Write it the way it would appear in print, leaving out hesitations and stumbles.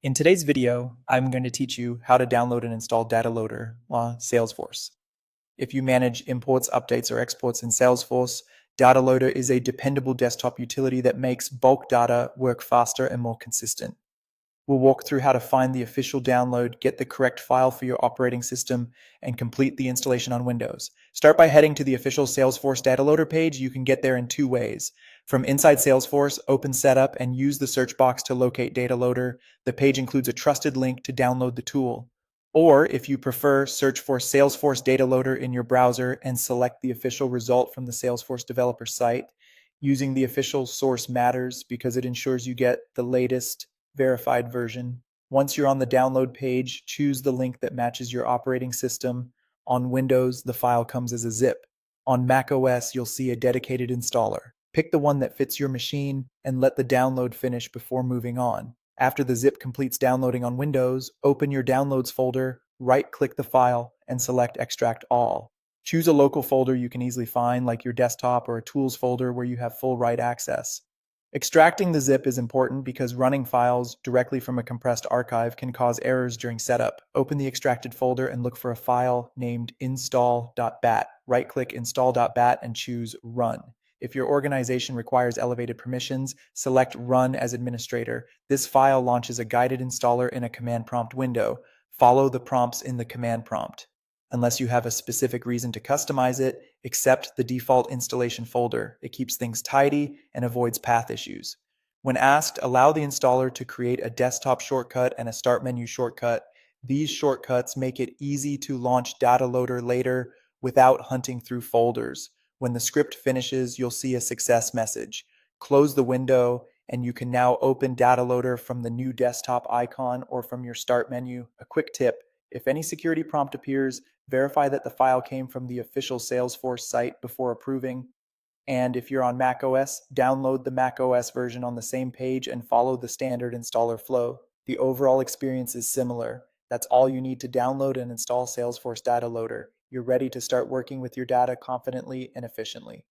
In today's video, I'm going to teach you how to download and install Data Loader on Salesforce. If you manage imports, updates, or exports in Salesforce, Data Loader is a dependable desktop utility that makes bulk data work faster and more consistent. We'll walk through how to find the official download, get the correct file for your operating system, and complete the installation on Windows. Start by heading to the official Salesforce Data Loader page. You can get there in two ways. From inside Salesforce, open Setup and use the search box to locate Data Loader. The page includes a trusted link to download the tool. Or, if you prefer, search for Salesforce Data Loader in your browser and select the official result from the Salesforce developer site. Using the official source matters because it ensures you get the latest verified version. Once you're on the download page, choose the link that matches your operating system. On Windows, the file comes as a zip. On macOS, you'll see a dedicated installer. Pick the one that fits your machine and let the download finish before moving on. After the zip completes downloading on Windows, open your Downloads folder, right-click the file, and select Extract All. Choose a local folder you can easily find, like your desktop or a tools folder where you have full write access. Extracting the zip is important because running files directly from a compressed archive can cause errors during setup. Open the extracted folder and look for a file named install.bat. Right-click install.bat and choose Run. If your organization requires elevated permissions, select Run as administrator. This file launches a guided installer in a command prompt window. Follow the prompts in the command prompt. Unless you have a specific reason to customize it, accept the default installation folder. It keeps things tidy and avoids path issues. When asked, allow the installer to create a desktop shortcut and a start menu shortcut. These shortcuts make it easy to launch Data Loader later without hunting through folders. When the script finishes, you'll see a success message. Close the window, and you can now open Data Loader from the new desktop icon or from your start menu. A quick tip: if any security prompt appears, verify that the file came from the official Salesforce site before approving. And if you're on macOS, download the macOS version on the same page and follow the standard installer flow. The overall experience is similar. That's all you need to download and install Salesforce Data Loader. You're ready to start working with your data confidently and efficiently.